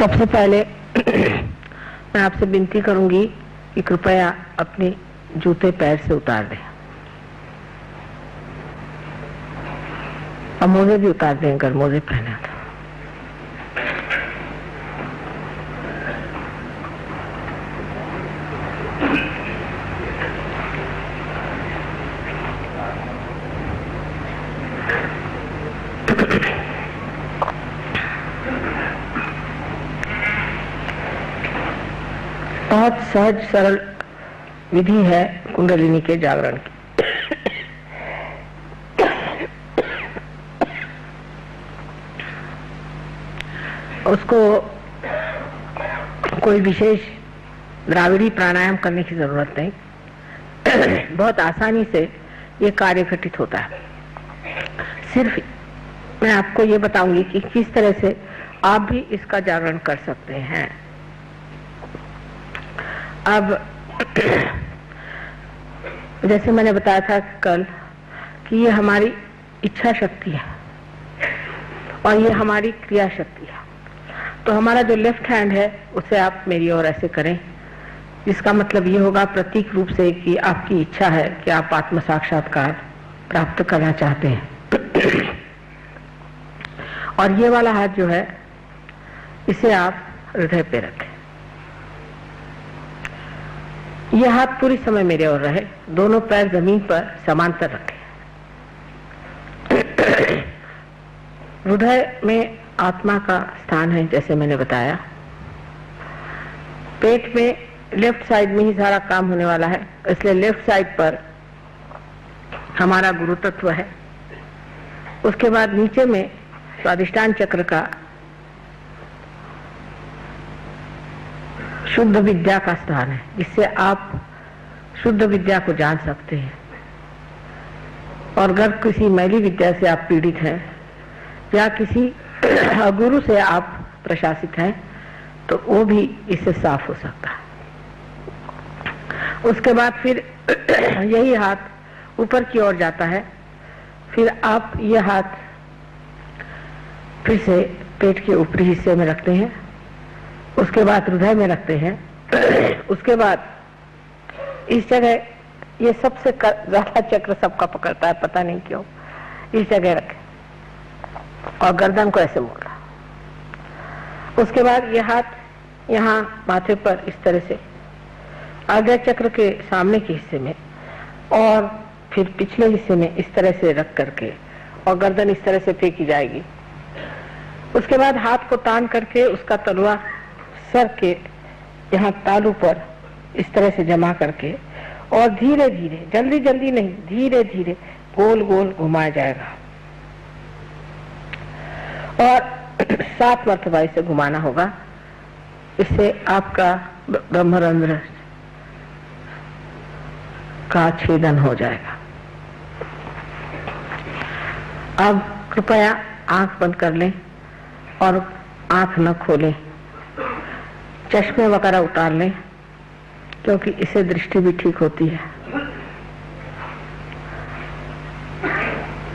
सबसे पहले मैं आपसे विनती करूंगी कि कृपया अपने जूते पैर से उतार दें और मोजे भी उतार दें अगर मोजे पहने तो। बहुत सहज सरल विधि है कुंडलिनी के जागरण की। उसको कोई विशेष द्राविड़ी प्राणायाम करने की जरूरत नहीं। बहुत आसानी से ये कार्य घटित होता है। सिर्फ मैं आपको ये बताऊंगी कि किस तरह से आप भी इसका जागरण कर सकते हैं। अब जैसे मैंने बताया था कल कि ये हमारी इच्छा शक्ति है और ये हमारी क्रिया शक्ति है। तो हमारा जो लेफ्ट हैंड है उसे आप मेरी ओर ऐसे करें, जिसका मतलब ये होगा प्रतीक रूप से कि आपकी इच्छा है कि आप आत्म साक्षात्कार प्राप्त करना चाहते हैं। और ये वाला हाथ जो है इसे आप हृदय पे रखें। यह हाथ पूरी समय मेरे ओर रहे, दोनों पैर जमीन पर समांतर रखें। हृदय में आत्मा का स्थान है जैसे मैंने बताया। पेट में लेफ्ट साइड में ही सारा काम होने वाला है, इसलिए लेफ्ट साइड पर हमारा गुरु तत्व है। उसके बाद नीचे में स्वादिष्टान चक्र का शुद्ध विद्या का स्थान है, जिससे आप शुद्ध विद्या को जान सकते हैं। और अगर किसी मैली विद्या से आप पीड़ित हैं या किसी गुरु से आप प्रशासित हैं तो वो भी इससे साफ हो सकता है। उसके बाद फिर यही हाथ ऊपर की ओर जाता है। फिर आप ये हाथ फिर से पेट के ऊपरी हिस्से में रखते हैं, उसके बाद हृदय में रखते हैं। उसके बाद इस जगह ये सबसे ज्यादा चक्र सबका पकड़ता है, पता नहीं क्यों, इस जगह रखें और गर्दन को ऐसे मोड़ना। उसके बाद ये हाथ यहाँ माथे पर इस तरह से आज्ञा चक्र के सामने के हिस्से में और फिर पिछले हिस्से में इस तरह से रख करके और गर्दन इस तरह से फेंकी जाएगी। उसके बाद हाथ को तान करके उसका तलवा सर के यहाँ तालू पर इस तरह से जमा करके और धीरे धीरे, जल्दी जल्दी नहीं, धीरे धीरे गोल गोल घुमाया जाएगा और 7 मरतबा इसे घुमाना होगा। इससे आपका ब्रह्मरंध्र का छेदन हो जाएगा। अब कृपया आंख बंद कर लें और आंख न खोलें, चश्मे वगैरह उतार लें, क्योंकि इससे दृष्टि भी ठीक होती है।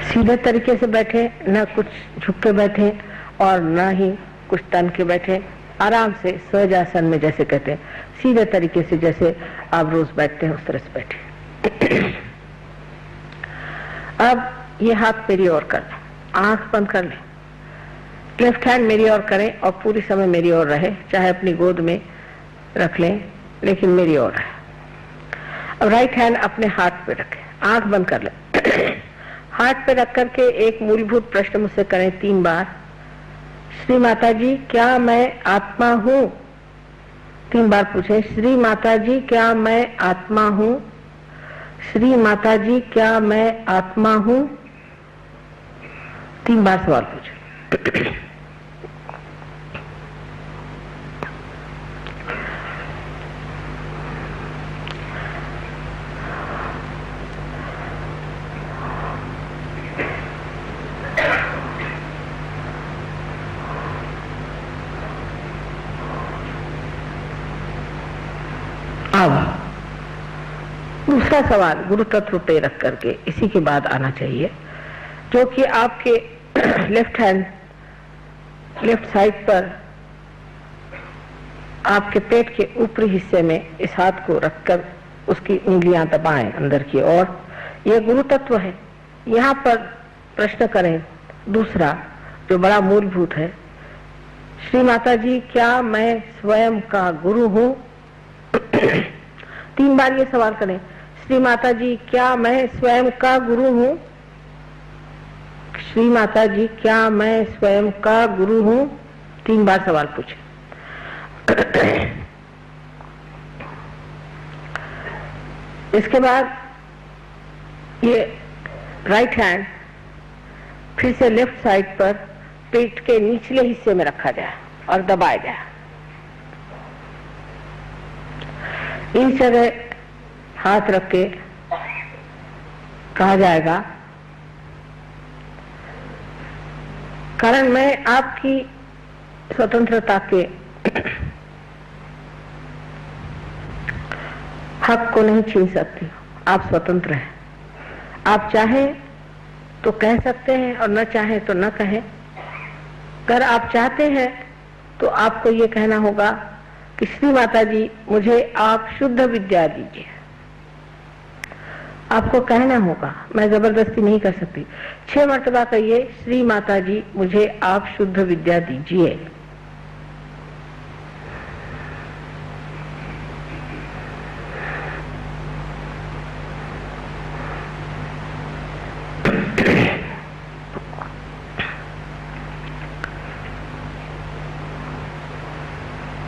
सीधे तरीके से बैठे, न कुछ झुक के बैठे और न ही कुछ तन के बैठे। आराम से सहजासन में जैसे कहते हैं, सीधे तरीके से जैसे आप रोज बैठते हैं उस तरह से बैठे। अब ये हाथ मेरी ओर कर लें, आंख बंद कर लें, लेफ्ट हैंड मेरी ओर करें और पूरी समय मेरी ओर रहे, चाहे अपनी गोद में रख लें लेकिन मेरी ओर है। अब राइट हैंड अपने हाथ पे रखें, आंख बंद कर लें। हाथ पे रख करके एक मूलभूत प्रश्न मुझसे करें 3 बार। श्री माता जी क्या मैं आत्मा हूँ? 3 बार पूछें, श्री माता जी क्या मैं आत्मा हूँ? श्री माता जी क्या मैं आत्मा हूँ? 3 बार सवाल पूछें। अब दूसरा सवाल गुरु तत्व पे रख करके इसी के बाद आना चाहिए, जो कि आपके लेफ्ट हैंड लेफ्ट साइड पर आपके पेट के ऊपरी हिस्से में इस हाथ को रखकर उसकी उंगलियां दबाएं अंदर की ओर। यह गुरु तत्व है। यहाँ पर प्रश्न करें दूसरा जो बड़ा मूलभूत है, श्री माता जी क्या मैं स्वयं का गुरु हूँ? 3 बार ये सवाल करें, श्री माता जी क्या मैं स्वयं का गुरु हूँ? श्री माता जी क्या मैं स्वयं का गुरु हूँ? 3 बार सवाल पूछे। इसके बाद ये राइट हैंड फिर से लेफ्ट साइड पर पेट के निचले हिस्से में रखा जाए और दबाया जाए। इस जगह हाथ रख के कहा जाएगा, कारण मैं आपकी स्वतंत्रता के हक को नहीं छीन सकती। आप स्वतंत्र हैं। आप चाहें तो कह सकते हैं और न चाहें तो न कहें। अगर आप चाहते हैं तो आपको ये कहना होगा कि श्री माता जी मुझे आप शुद्ध विद्या दीजिए। आपको कहना होगा, मैं जबरदस्ती नहीं कर सकती। 6 मर्तबा कहिए, श्री माता जी मुझे आप शुद्ध विद्या दीजिए।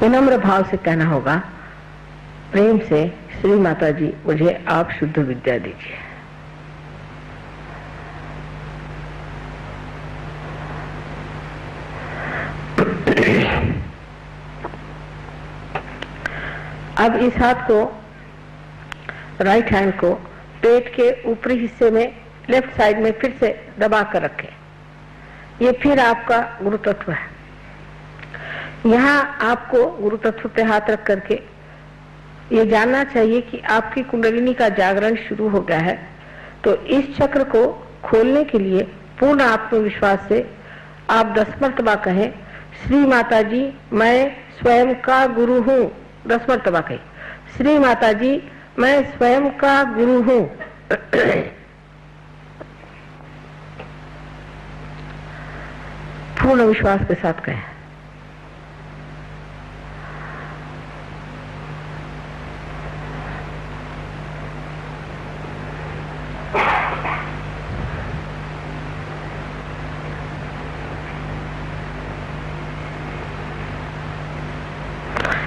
विनम्र भाव से कहना होगा, प्रेम से, श्री माता जी मुझे आप शुद्ध विद्या दीजिए। अब इस हाथ को, राइट हैंड को पेट के ऊपरी हिस्से में लेफ्ट साइड में फिर से दबा कर रखें। ये फिर आपका गुरु तत्व है। यहाँ आपको गुरु तत्व पे हाथ रख करके ये जानना चाहिए कि आपकी कुंडलिनी का जागरण शुरू हो गया है। तो इस चक्र को खोलने के लिए पूर्ण आत्मविश्वास से आप 10 मर्तबा कहें, श्री माता जी मैं स्वयं का गुरु हूँ। 10 मर्तबा कहें, श्री माता जी मैं स्वयं का गुरु हूँ। पूर्ण विश्वास के साथ कहें।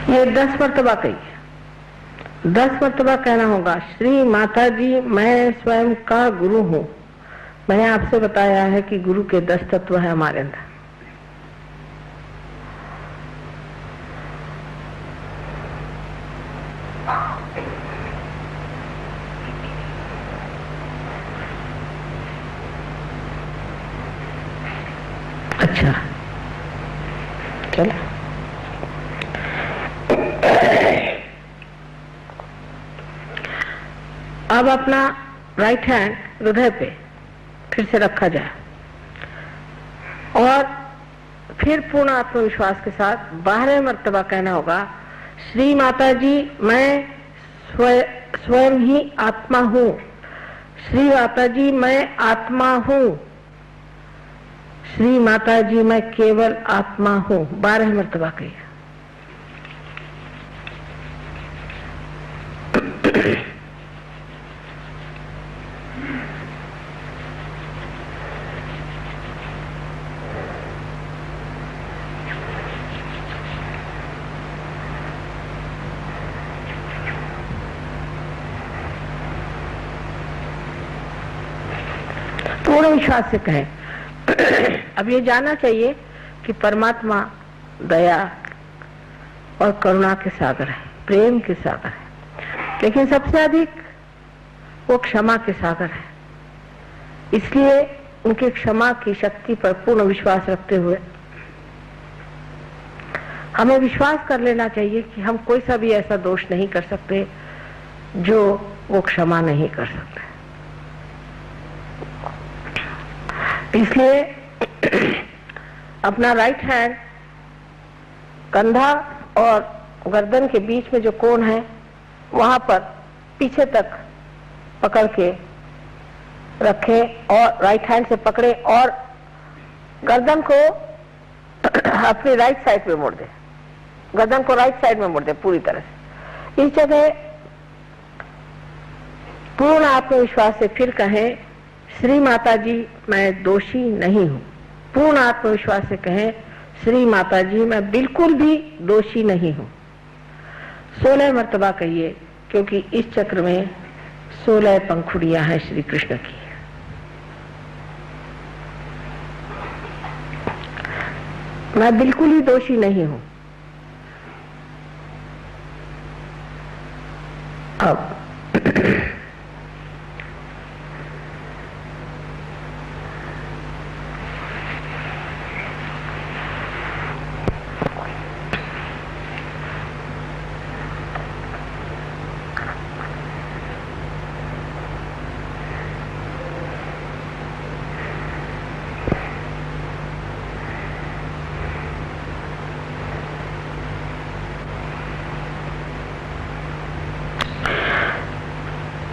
ये 10 मर्तबा कहिए। 10 मर्तबा कहना होगा, श्री माता जी मैं स्वयं का गुरु हूँ। मैंने आपसे बताया है कि गुरु के 10 तत्व है हमारे अंदर। अच्छा, चलो अब अपना राइट हैंड हृदय पे फिर से रखा जाए और फिर पूर्ण आत्मविश्वास के साथ 12 मर्तबा कहना होगा, श्री माता जी मैं स्वयं ही आत्मा हूँ। श्री माता जी मैं आत्मा हूँ। श्री माता जी मैं केवल आत्मा हूँ। 12 मर्तबा कहिए। पूर्ण विश्वास से कहें। अब ये जानना चाहिए कि परमात्मा दया और करुणा के सागर है, प्रेम के सागर है, लेकिन सबसे अधिक वो क्षमा के सागर है। इसलिए उनके क्षमा की शक्ति पर पूर्ण विश्वास रखते हुए हमें विश्वास कर लेना चाहिए कि हम कोई सा भी ऐसा दोष नहीं कर सकते जो वो क्षमा नहीं कर सकते। इसलिए अपना राइट हैंड कंधा और गर्दन के बीच में जो कोण है वहां पर पीछे तक पकड़ के रखें और राइट हैंड से पकड़े और गर्दन को अपनी राइट साइड पे मोड़ दे, गर्दन को राइट साइड में मोड़ दे पूरी तरह से। इस जगह पूर्ण आत्मविश्वास से फिर कहें, श्री माता जी मैं दोषी नहीं हूं। पूर्ण आत्मविश्वास से कहें, श्री माता जी मैं बिल्कुल भी दोषी नहीं हूं। 16 मर्तबा कहिए, क्योंकि इस चक्र में 16 पंखुड़ियां हैं श्री कृष्ण की। मैं बिल्कुल ही दोषी नहीं हूं।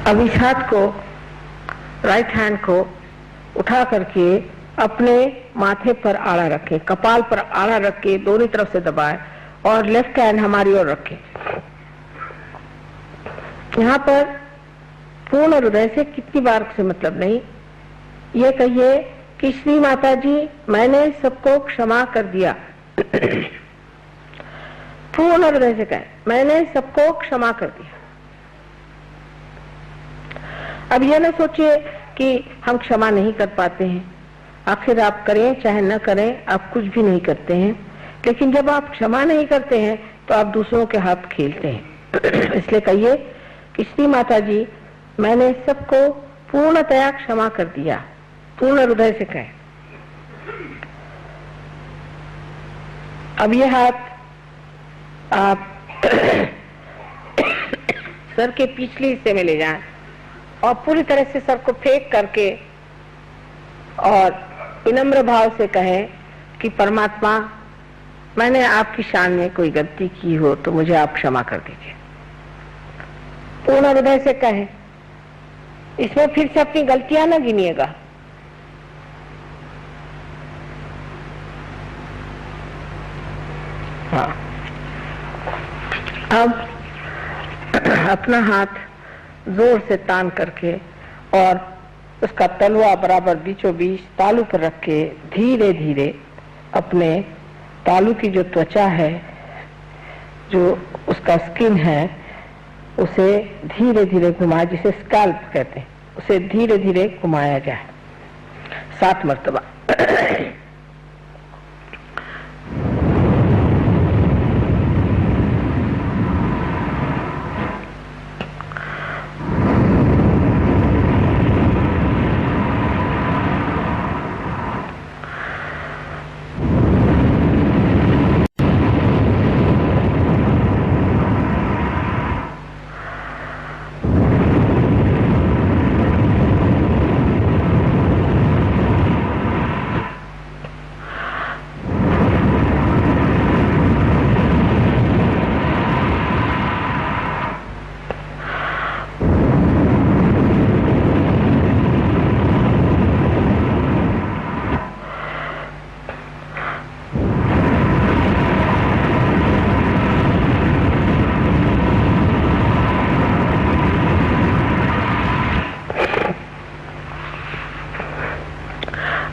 अब इस हाथ को, राइट हैंड को उठा करके अपने माथे पर आड़ा रखें, कपाल पर आड़ा रख के दोनों तरफ से दबाएं और लेफ्ट हैंड हमारी ओर रखें। यहाँ पर पूर्ण हृदय से कितनी बार से मतलब नहीं, ये कहिए कि श्री माता जी मैंने सबको क्षमा कर दिया। पूर्ण हृदय से कहें, मैंने सबको क्षमा कर दिया। अब यह ना सोचिए कि हम क्षमा नहीं कर पाते हैं, आखिर आप करें चाहे न करें आप कुछ भी नहीं करते हैं, लेकिन जब आप क्षमा नहीं करते हैं तो आप दूसरों के हाथ खेलते हैं। इसलिए कहिए कि श्री माता जी मैंने सबको पूर्णतया क्षमा कर दिया। पूर्ण हृदय से कहें। अब ये हाथ आप सर के पिछले हिस्से में ले जाएं और पूरी तरह से सर को फेंक करके और विनम्र भाव से कहें कि परमात्मा मैंने आपकी शान में कोई गलती की हो तो मुझे आप क्षमा कर दीजिए। पूर्ण हृदय से कहें, इसमें फिर से अपनी गलतियां न गिनिएगा। हाँ, अब अपना हाथ जोर से तान करके और उसका तलवा बराबर बीचों बीच तालू पर रख के धीरे धीरे अपने तालू की जो त्वचा है, जो उसका स्किन है, उसे धीरे धीरे घुमाए, जिसे स्कैल्प कहते हैं, उसे धीरे धीरे घुमाया जाए 7 मर्तबा।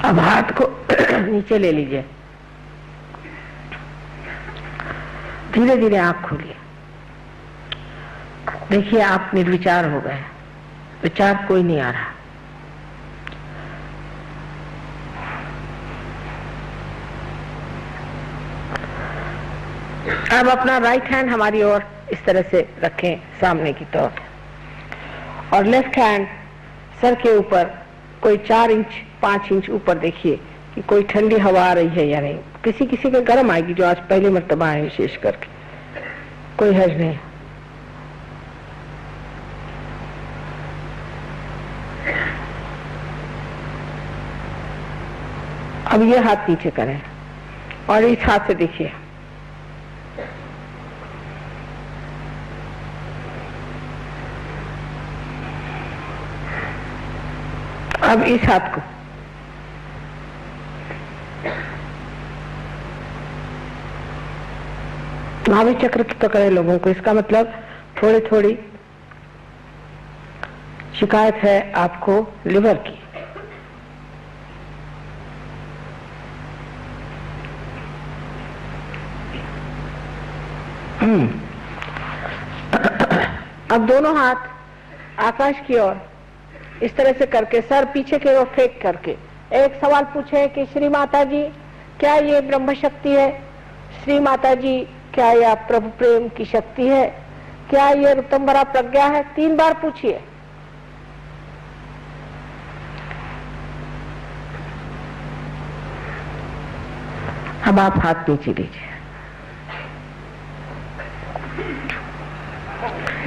अब हाथ को नीचे ले लीजिए, धीरे धीरे आंख खोलिए। देखिए आप निर्विचार हो गए, विचार कोई नहीं आ रहा। अब अपना राइट हैंड हमारी ओर इस तरह से रखें सामने की तरफ, और लेफ्ट हैंड सर के ऊपर कोई 4 इंच 5 इंच ऊपर देखिए कि कोई ठंडी हवा आ रही है या नहीं। किसी किसी के गर्म आएगी जो आज पहले मर्तबा है, विशेष करके कोई हर्ज नहीं। अब ये हाथ नीचे करें और इस हाथ से देखिए अब इस हाथ को नाभि चक्र की पकड़े लोगों को, इसका मतलब थोड़ी थोड़ी शिकायत है आपको लिवर की। अब दोनों हाथ आकाश की ओर इस तरह से करके सर पीछे की ओर फेंक करके एक सवाल पूछे कि श्री माता जी क्या ये ब्रह्म शक्ति है? श्री माता जी क्या यह प्रभु प्रेम की शक्ति है? क्या ये ऋतंबरा प्रज्ञा है? 3 बार पूछिए। अब आप हाथ नीचे लीजिए,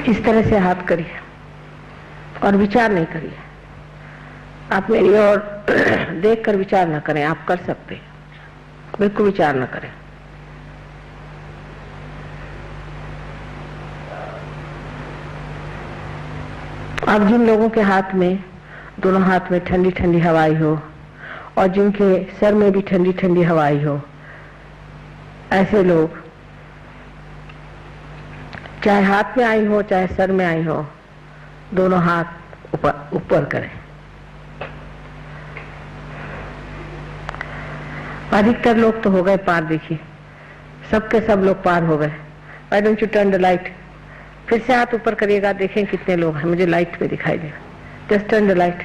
इस तरह से हाथ करिए और विचार नहीं करिए। आप मेरी ओर देखकर विचार न करें, आप कर सकते हैं, बिल्कुल विचार न करें। अब जिन लोगों के हाथ में, दोनों हाथ में ठंडी ठंडी हवाई हो और जिनके सर में भी ठंडी ठंडी हवाई हो, ऐसे लोग चाहे हाथ में आई हो चाहे सर में आई हो, दोनों हाथ ऊपर करें। अधिकतर लोग तो हो गए पार, देखिए सबके सब लोग पार हो गए। Why don't you turn the light? फिर से हाथ ऊपर करिएगा, देखें कितने लोग हैं, मुझे लाइट में दिखाई देगा। Just turn the light.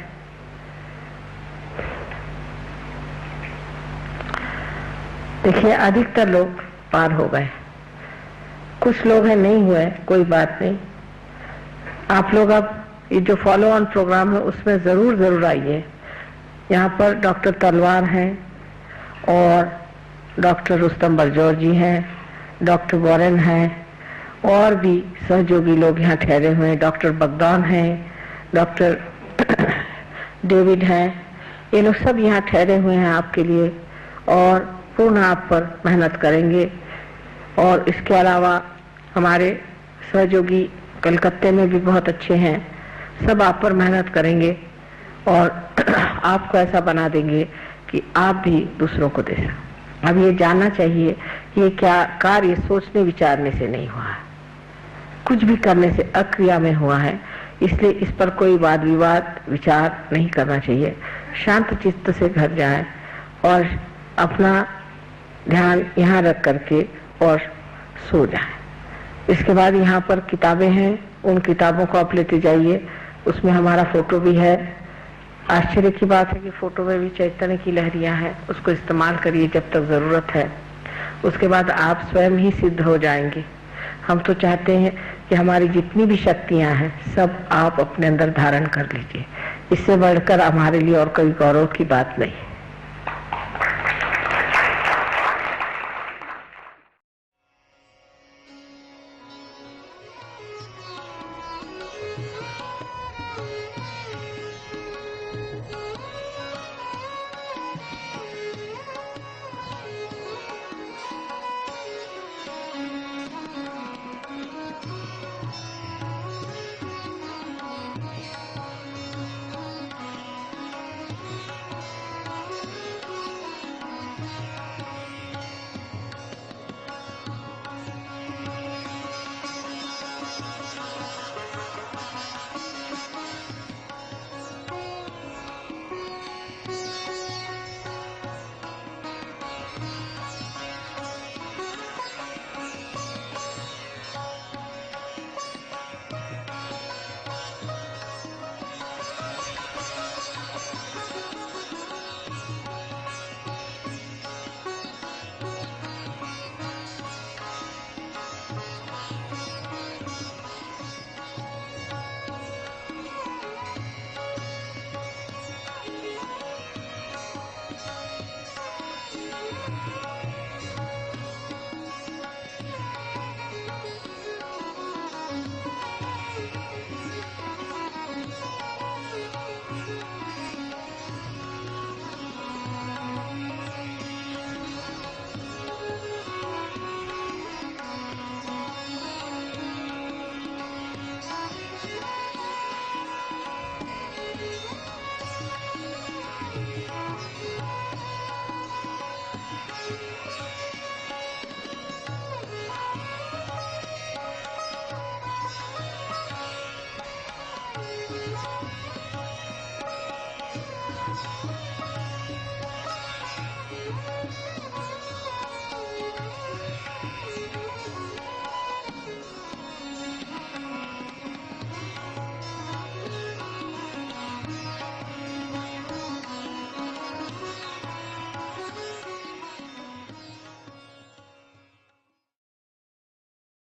देखिए अधिकतर लोग पार हो गए, कुछ लोग हैं नहीं हुए, कोई बात नहीं। आप लोग अब ये जो फॉलो ऑन प्रोग्राम है उसमें जरूर आइए। यहाँ पर डॉक्टर तलवार हैं और डॉक्टर रुस्तम बरजौर जी हैं, डॉक्टर वॉरेन हैं और भी सहयोगी लोग यहाँ ठहरे हुए हैं। डॉक्टर बगदान हैं, डॉक्टर डेविड हैं, ये लोग सब यहाँ ठहरे हुए हैं आपके लिए और पूर्ण आप पर मेहनत करेंगे। और इसके अलावा हमारे सहयोगी कलकत्ते में भी बहुत अच्छे हैं, सब आप पर मेहनत करेंगे और आपको ऐसा बना देंगे कि आप भी दूसरों को दे सकें। अब ये जानना चाहिए कि ये क्या कार्य सोचने विचारने से नहीं हुआ है, कुछ भी करने से अक्रिया में हुआ है, इसलिए इस पर कोई वाद विवाद विचार नहीं करना चाहिए। शांत चित्त से घर जाएं और अपना ध्यान यहाँ रख करके और सो जाएं। इसके बाद यहाँ पर किताबें हैं, उन किताबों को आप लेते जाइए, उसमें हमारा फोटो भी है। आश्चर्य की बात है कि फोटो में भी चैतन्य की लहरियां हैं, उसको इस्तेमाल करिए जब तक जरूरत है, उसके बाद आप स्वयं ही सिद्ध हो जाएंगे। हम तो चाहते हैं कि हमारी जितनी भी शक्तियां हैं सब आप अपने अंदर धारण कर लीजिए, इससे बढ़कर हमारे लिए और कोई गौरव की बात नहीं है।